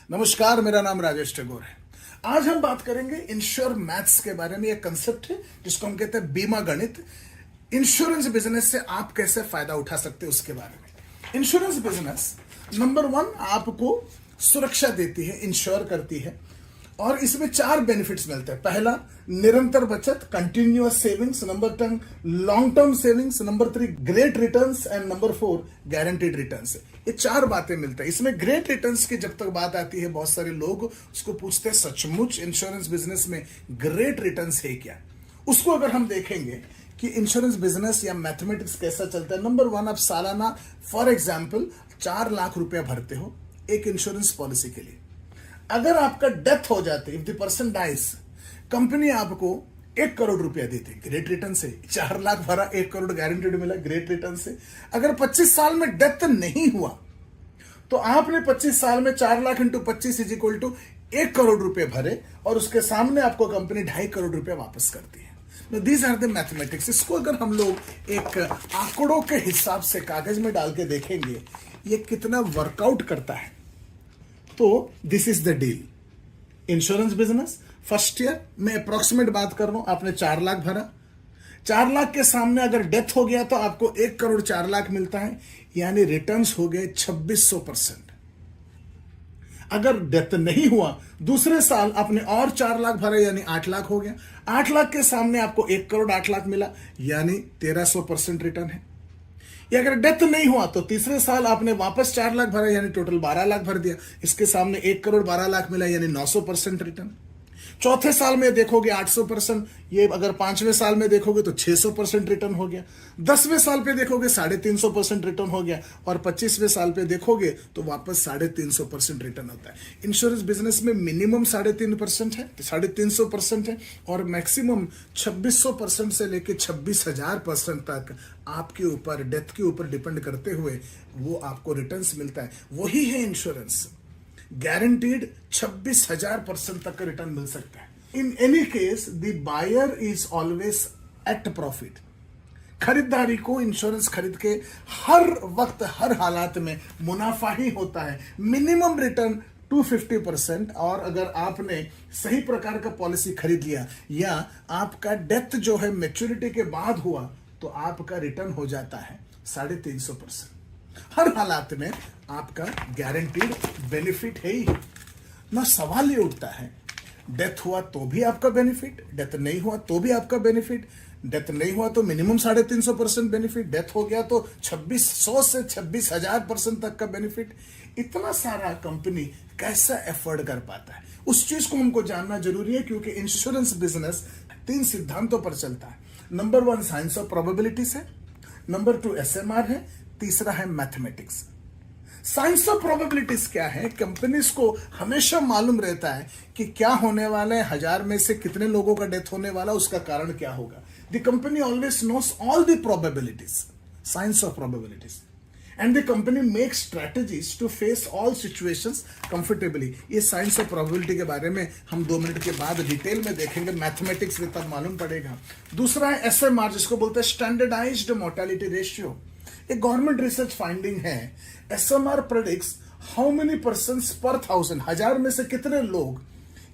नमस्कार, मेरा नाम राजेश टैगोर है। आज हम बात करेंगे इंश्योर मैथ्स के बारे में। एक कंसेप्ट है जिसको हम कहते हैं बीमा गणित। इंश्योरेंस बिजनेस से आप कैसे फायदा उठा सकते हैं उसके बारे में। इंश्योरेंस बिजनेस नंबर 1 आपको सुरक्षा देती है, इंश्योर करती है, और इसमें 4 बेनिफिट्स मिलते हैं। पहला, निरंतर बचत, continuous savings. Number 2, long term savings. Number 3, great returns. And number 4, guaranteed returns. ये 4 बातें मिलते हैं। इसमें ग्रेट रिटर्न्स की जब तक बात आती है, बहुत सारे लोग उसको पूछते हैं, सचमुच इंश्योरेंस बिजनेस में ग्रेट रिटर्न्स है क्या? उसको अगर हम देखेंगे कि इंश्योरेंस बिजनेस या मैथमेटिक्स कैसा चलता है। नंबर 1, आप सालाना फॉर एग्जाम्पल 4 लाख रुपया भरते हो एक इंश्योरेंस पॉलिसी के लिए। अगर आपका डेथ हो जाती है, if the person dies, company आपको 1 करोड़ रुपया देती है ग्रेट रिटर्न से। 4 लाख भरा, 1 करोड़ गारंटीड मिला ग्रेट रिटर्न से। अगर 25 साल में डेथ नहीं हुआ तो आपने 25 साल में 4 lakh into 25 is equal to 1 crore रुपए भरे, और उसके सामने आपको कंपनी 2.5 करोड़ रुपया वापस करती है। These are the mathematics. इसको अगर हम लोग एक आंकड़ों के हिसाब से कागज में डाल के देखेंगे ये कितना वर्कआउट करता है, तो this is the deal. Insurance business first year में अप्रोक्सीमेट बात कर रहा हूं, आपने 4 लाख भरा। 4 लाख के सामने अगर डेथ हो गया तो आपको 1 करोड़ 4 लाख मिलता है, यानी रिटर्न्स हो गए 2600%। अगर डेथ नहीं हुआ, दूसरे साल आपने और 4 लाख भरा, यानी 8 लाख हो गया। 8 लाख के सामने आपको 1 करोड़ 8 लाख मिला, यानी 1300% रिटर्न है। या अगर डेथ नहीं हुआ तो तीसरे साल आपने वापस 4 लाख भरा, यानी टोटल 12 लाख भर दिया। इसके सामने 1 करोड़ 12 लाख मिला, यानी 900% रिटर्न। चौथे साल में देखोगे 800%। ये अगर 5वें साल में देखोगे तो 600% रिटर्न हो गया। 10वें साल पे देखोगे 350% रिटर्न हो गया, और 25वें साल पे देखोगे तो वापस 350% रिटर्न होता है। इंश्योरेंस बिजनेस में मिनिमम 3.5% है, 350% है, और मैक्सिमम 2600% से लेके 26,000% तक आपके ऊपर, डेथ के ऊपर डिपेंड करते हुए वो आपको रिटर्न्स मिलता है। वही है इंश्योरेंस। गारंटीड 26,000% तक का रिटर्न मिल सकता है। In any case the buyer is always at profit. खरीदारी को इंश्योरेंस खरीद के हर वक्त, हर हालात में मुनाफा ही होता है। Minimum return 250%। और अगर आपने सही प्रकार का पॉलिसी खरीद लिया या आपका डेथ जो है मैच्योरिटी के बाद हुआ, तो आपका रिटर्न हो जाता है 350%। हर हालात में आपका गारंटीड बेनिफिट है ही। ना सवाल ये उठता है, डेथ हुआ तो भी आपका बेनिफिट, डेथ नहीं हुआ तो भी आपका बेनिफिट। डेथ नहीं हुआ तो मिनिमम 350% बेनिफिट, डेथ हो गया तो 2600 से 26,000% तक का बेनिफिट। इतना सारा कंपनी कैसा एफोर्ड कर पाता है, उस चीज को हमको जानना जरूरी है, क्योंकि इंश्योरेंस बिजनेस 3 सिद्धांतों पर चलता है। नंबर 1 साइंस ऑफ प्रोबेबिलिटीज है, नंबर 2 SMR है, तीसरा है मैथमेटिक्स। साइंस ऑफ प्रोबेबिलिटीज क्या है? कंपनीज को हमेशा मालूम रहता है कि क्या होने वाला है, 1000 में से कितने लोगों का डेथ होने वाला, उसका कारण क्या होगा। The company always knows all the probabilities, science of probabilities, and the company make strategies to face all situations comfortably. ये साइंस ऑफ प्रोबेबिलिटी के बारे में हम 2 मिनट के बाद डिटेल में देखेंगे। मैथमेटिक्स में तब मालूम पड़ेगा। दूसरा है SMR, जिसको बोलते हैं स्टैंडर्डाइज्ड मोर्टेलिटी रेशियो। एक गवर्नमेंट रिसर्च फाइंडिंग है। SMR predicts how many persons पर 1000 में से कितने लोग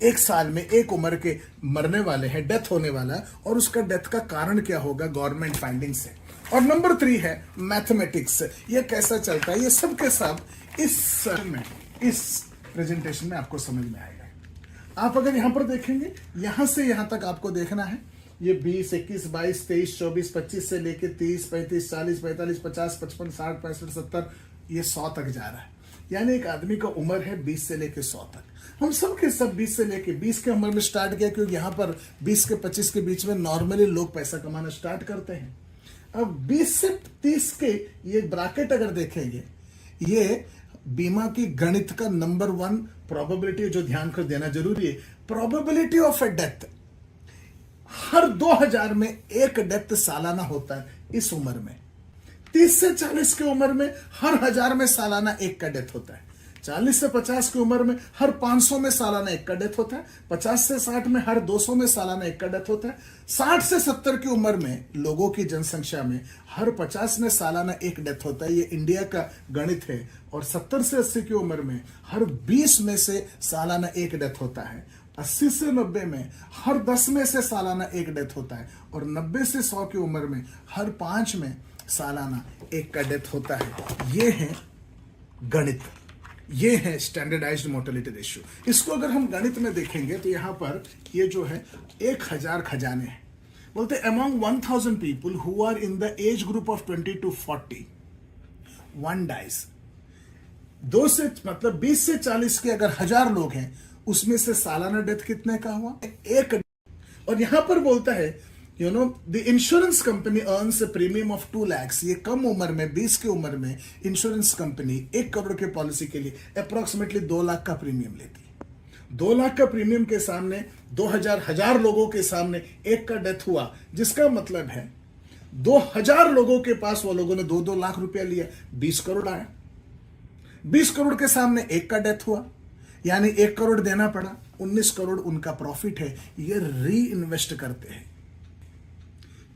एक साल में एक उम्र के मरने वाले हैं, डेथ होने वाला है, और उसका डेथ का कारण क्या होगा गवर्नमेंट फाइंडिंग से। और नंबर 3 है मैथमेटिक्स। ये कैसा चलता है, ये सब के सब इस प्रेजेंटेशन में आपको समझ में आएगा। आप अगर यहां पर देखेंगे, यहां से यहां तक आपको देखना है, ये 20, 21, 22, 23, 24, 25 से लेके 30, 35, 40, 45, 50, 55, 60, 65, 70, ये 100 तक जा रहा है। यानी एक आदमी का उम्र है 20 से लेके 100 तक। हम सब के सब 20 से लेके 20 के उम्र में स्टार्ट किया, क्योंकि यहाँ पर 20 के 25 के बीच में नॉर्मली लोग पैसा कमाना स्टार्ट करते हैं। अब 20 से 30 के ये ब्रैकेट अगर देखेंगे, ये बीमा की गणित का नंबर 1 प्रोबेबिलिटी जो ध्यान कर देना जरूरी है। प्रोबेबिलिटी ऑफ ए डेथ, हर 2000 में एक डेथ सालाना होता है इस उम्र में। 30 से 40 की उम्र में हर 1000 में सालाना एक का डेथ होता है। 40 से 50 की उम्र में हर 500 में सालाना एक का डेथ होता है, 50 से 60 में हर 200 में सालाना एक का डेथ होता है, 60 से 70 की उम्र में लोगों की जनसंख्या में हर 50 में सालाना एक डेथ होता है। ये इंडिया का गणित है। और 70 से 80 की उम्र में हर 20 में से सालाना एक डेथ होता है, 80 से 90 में हर 10 में से सालाना एक डेथ होता है, और 90 से 100 की उम्र में हर 5 में सालाना एक का डेथ होता है। ये है गणित, ये है स्टैंडर्डाइज्ड मोर्टेलिटी रेशियो। इसको अगर हम गणित में देखेंगे तो यहां पर ये जो है 1000 खजाने हैं। बोलते among 1000 people who are in the age group of 20 to 40 one dies. 2 से मतलब 20 से 40 के अगर 1000 लोग हैं, उसमें से सालाना डेथ कितने का हुआ? एक। और यहां पर बोलता है the insurance company earns a premium of 2 lakhs। ये कम उम्र में 20 की उम्र में इंश्योरेंस कंपनी 1 करोड़ के पॉलिसी के लिए अप्रोक्सीमेटली 2 लाख का प्रीमियम लेती है। 2 लाख का प्रीमियम के सामने 2000 लोगों के सामने एक का डेथ हुआ, जिसका मतलब है 2000 लोगों के पास वो लोगों ने 2-2 लाख रुपया लिया, 20 करोड़ आया। 20 करोड़ के सामने एक का डेथ हुआ, यानी 1 करोड़ देना पड़ा, 19 करोड़ उनका प्रॉफिट है। ये री इन्वेस्ट करते हैं।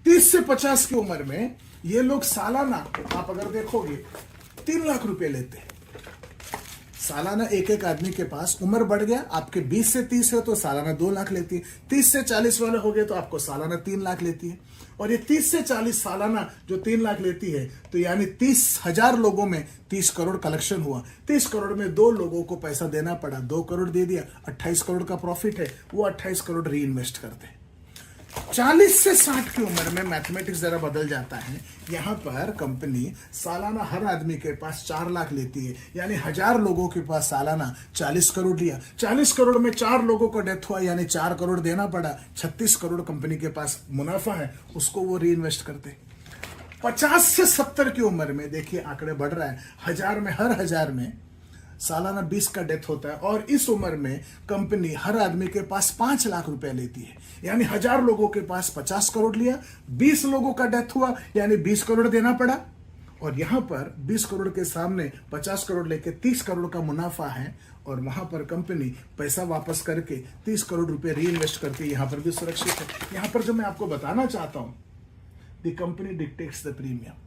30 से 50 की उम्र में ये लोग सालाना, आप अगर देखोगे 3 लाख रुपए लेते हैं सालाना। एक आदमी के पास उम्र बढ़ गया, आपके 20 से 30 है तो सालाना 2 लाख लेती है, 30 से 40 वाले हो गए तो आपको सालाना 3 लाख लेती है। और ये 30 से 40 सालाना जो 3 लाख लेती है, तो यानी 30,000 लोगों में 30 करोड़ कलेक्शन हुआ। 30 करोड़ में 2 लोगों को पैसा देना पड़ा, 2 करोड़ दे दिया, 28 करोड़ का प्रॉफिट है। वो 28 करोड़ री इन्वेस्ट करते हैं। 40 से 60 की उम्र में मैथमेटिक्स जरा बदल जाता है। यहां पर कंपनी सालाना हर आदमी के पास 4 लाख लेती है, यानी 1000 लोगों के पास सालाना 40 करोड़ लिया। 40 करोड़ में 4 लोगों को डेथ हुआ, यानी 4 करोड़ देना पड़ा, 36 करोड़ कंपनी के पास मुनाफा है, उसको वो री इन्वेस्ट करते। 50 से 70 की उम्र में देखिए आंकड़े बढ़ रहा है, 1000 में हर 1000 में सालाना 20 का डेथ होता है। और इस उम्र में कंपनी हर आदमी के पास 5 लाख रुपए लेती है, यानी 1000 लोगों के पास 50 करोड़ लिया, 20 लोगों का डेथ हुआ, यानी 20 करोड़ देना पड़ा। और यहां पर 20 करोड़ के सामने 50 करोड़ लेके 30 करोड़ का मुनाफा है। और वहां पर कंपनी पैसा वापस करके 30 करोड़ रुपए री इन्वेस्ट करती है। यहां पर भी सुरक्षित है। यहां पर जो मैं आपको बताना चाहता हूं, the company dictates the premium.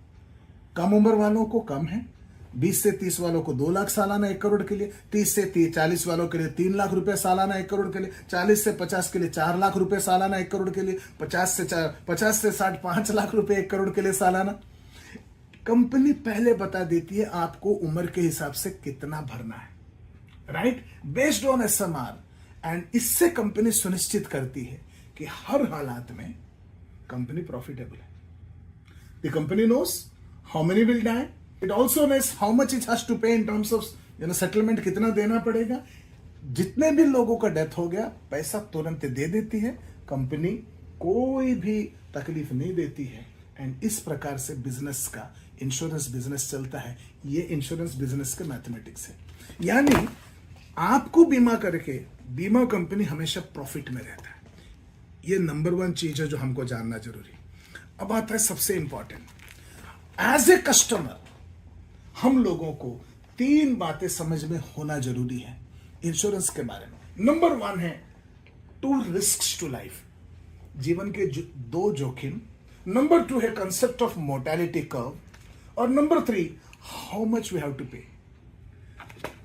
कम उम्र वालों को कम है, 20 से 30 वालों को 2 लाख सालाना 1 करोड़ के लिए, 30 से 40 वालों के लिए 3 लाख रुपए सालाना 1 करोड़ के लिए, 40 से 50 के लिए 4 लाख रुपए सालाना 1 करोड़ के लिए, 50 से 60 5 लाख रुपए 1 करोड़ के लिए सालाना। कंपनी पहले बता देती है आपको उम्र के हिसाब से कितना भरना है, right, based on SMR। And इससे कंपनी सुनिश्चित करती है कि हर हालात में कंपनी प्रॉफिटेबल है। The company knows how many will die, it also knows how much it has to pay in terms of settlement, कितना देना पड़ेगा। जितने भी लोगों का डेथ हो गया, पैसा तुरंत दे देती है कंपनी, कोई भी तकलीफ नहीं देती है। एंड इस प्रकार से बिजनेस का, इंश्योरेंस बिजनेस चलता है। ये इंश्योरेंस बिजनेस के मैथमेटिक्स है। यानी आपको बीमा करके बीमा कंपनी हमेशा प्रॉफिट में रहता है। ये नंबर 1 चीज है जो हमको जानना जरूरी। अब आता है सबसे इंपॉर्टेंट, एज ए कस्टमर हम लोगों को 3 बातें समझ में होना जरूरी है इंश्योरेंस के बारे में। नंबर 1 है 2 रिस्क्स टू लाइफ, जीवन के 2 जोखिम। नंबर 2 है कंसेप्ट ऑफ मोर्टेलिटी कर्व। और number 3 how much we have to pay.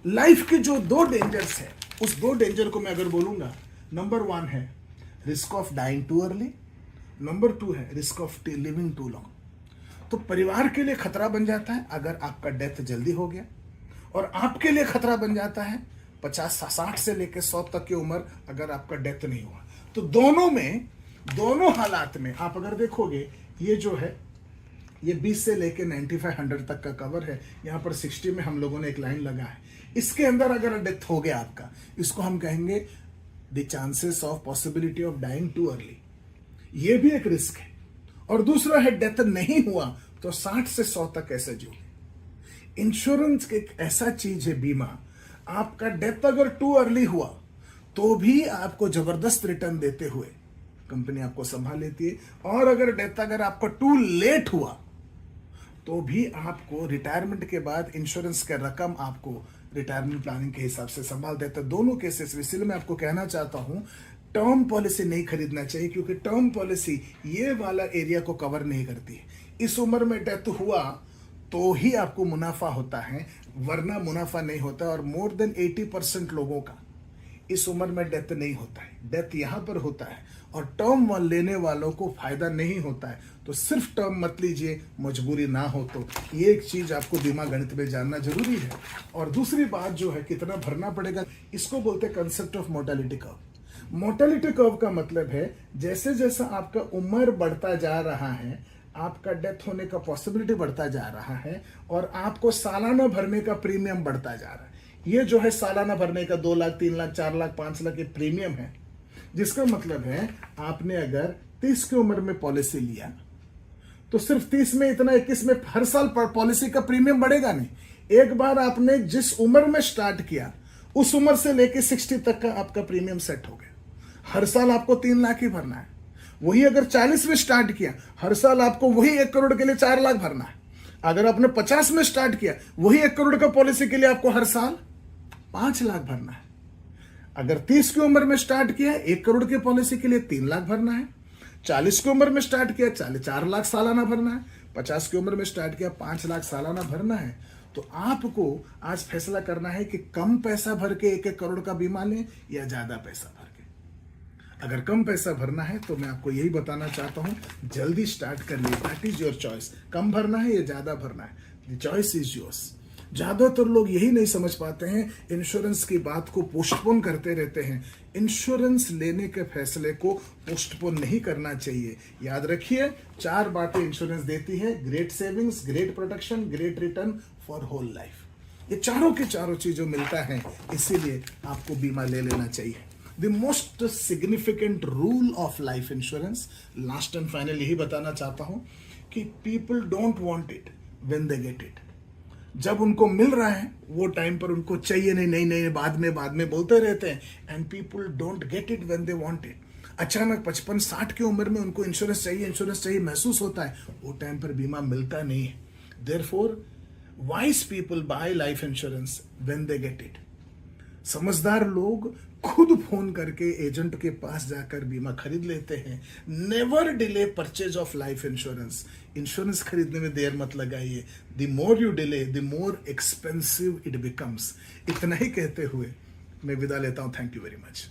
Life के जो 2 डेंजर्स है, उस 2 डेंजर को मैं अगर बोलूंगा, नंबर 1 है risk of dying too early, number 2 है risk of living too long. तो परिवार के लिए खतरा बन जाता है अगर आपका डेथ जल्दी हो गया, और आपके लिए खतरा बन जाता है 50-60 से लेकर 100 तक की उम्र अगर आपका डेथ नहीं हुआ। तो दोनों हालात में आप अगर देखोगे, ये जो है ये 20 से लेकर 95-100 तक का कवर है। यहां पर 60 में हम लोगों ने एक लाइन लगा है। इसके अंदर अगर डेथ हो गया आपका, इसको हम कहेंगे the chances of possibility of dying too early. ये भी एक रिस्क है। और दूसरा है डेथ नहीं हुआ तो 60 से 100 तक कैसे जियोगे। इंश्योरेंस एक ऐसा चीज है, बीमा, आपका डेथ अगर टू अर्ली हुआ तो भी आपको जबरदस्त रिटर्न देते हुए कंपनी आपको संभाल लेती है। और अगर डेथ अगर आपका टू लेट हुआ तो भी आपको रिटायरमेंट के बाद इंश्योरेंस का रकम आपको रिटायरमेंट प्लानिंग के हिसाब से संभाल देते हैं। दोनों केसेस, इसलिए मैं आपको कहना चाहता हूं टर्म पॉलिसी नहीं खरीदना चाहिए, क्योंकि टर्म पॉलिसी ये वाला एरिया को कवर नहीं करती है। इस उम्र में डेथ हुआ तो ही आपको मुनाफा होता है, वरना मुनाफा नहीं होता। और मोर देन 80% लोगों का इस उम्र में डेथ नहीं होता है, डेथ यहां पर होता है। और टर्म लेने वालों को फायदा नहीं होता है, तो सिर्फ टर्म मत लीजिए, मजबूरी ना हो तो। ये एक चीज आपको बीमा गणित में जानना जरूरी है। और दूसरी बात जो है, कितना भरना पड़ेगा, इसको बोलते हैं concept of mortality curve. Mortality curve का मतलब है जैसे जैसा आपका उम्र बढ़ता जा रहा है, आपका डेथ होने का पॉसिबिलिटी बढ़ता जा रहा है, और आपको सालाना भरने का प्रीमियम बढ़ता जा रहा है। ये जो है सालाना भरने का 2 लाख, 3 लाख, 4 लाख, 5 लाख ये प्रीमियम है, जिसका मतलब है आपने अगर 30 की उम्र में पॉलिसी लिया तो सिर्फ 30 में इतना, 21 में हर साल पॉलिसी का प्रीमियम बढ़ेगा नहीं। एक बार आपने जिस उम्र में स्टार्ट किया उस उम्र से लेके 60 तक का आपका प्रीमियम सेट हो गया। हर साल आपको 3 लाख ही भरना है। वही अगर 40 में स्टार्ट किया, हर साल आपको वही 1 करोड़ के लिए 4 लाख भरना है। अगर आपने 50 में स्टार्ट किया, वही 1 करोड़ का पॉलिसी के लिए आपको हर साल 5 लाख भरना है। अगर 30 की उम्र में स्टार्ट किया, 1 करोड़ की पॉलिसी के लिए 3 लाख भरना है। 40 की उम्र में स्टार्ट किया, 4 लाख सालाना भरना है। 50 की उम्र में स्टार्ट किया, 5 लाख सालाना भरना है। तो आपको आज फैसला करना है कि कम पैसा भर के 1-1 करोड़ का बीमा लें या ज्यादा पैसा भर के। अगर कम पैसा भरना है तो मैं आपको यही बताना चाहता हूं, जल्दी स्टार्ट कर लिए, दैट इज योर चॉइस। कम भरना है या ज्यादा भरना है, द चॉइस इज योर्स। ज्यादातर लोग यही नहीं समझ पाते हैं, इंश्योरेंस की बात को पोस्टपोन करते रहते हैं। इंश्योरेंस लेने के फैसले को पोस्टपोन नहीं करना चाहिए। याद रखिए, 4 बातें इंश्योरेंस देती है: great savings, great protection, great return for whole life. ये चारों के चारों चीजों मिलता है, इसीलिए आपको बीमा ले लेना चाहिए। The most significant rule of life insurance, last and final यही बताना चाहता हूं कि people don't want it when they get it. जब उनको मिल रहा है वो टाइम पर उनको चाहिए नहीं, नहीं नहीं, बाद में बोलते रहते हैं। And people don't get it when they want it. अचानक 55-60 की उम्र में उनको इंश्योरेंस चाहिए महसूस होता है, वो टाइम पर बीमा मिलता नहीं है। Therefore wise people bye life insurance when they get it. समझदार लोग खुद फोन करके एजेंट के पास जाकर बीमा खरीद लेते हैं। Never delay purchase of life insurance. Insurance खरीदने में देर मत लगाइए। The more you delay, the more expensive it becomes. इतना ही कहते हुए मैं विदा लेता हूं। Thank you very much.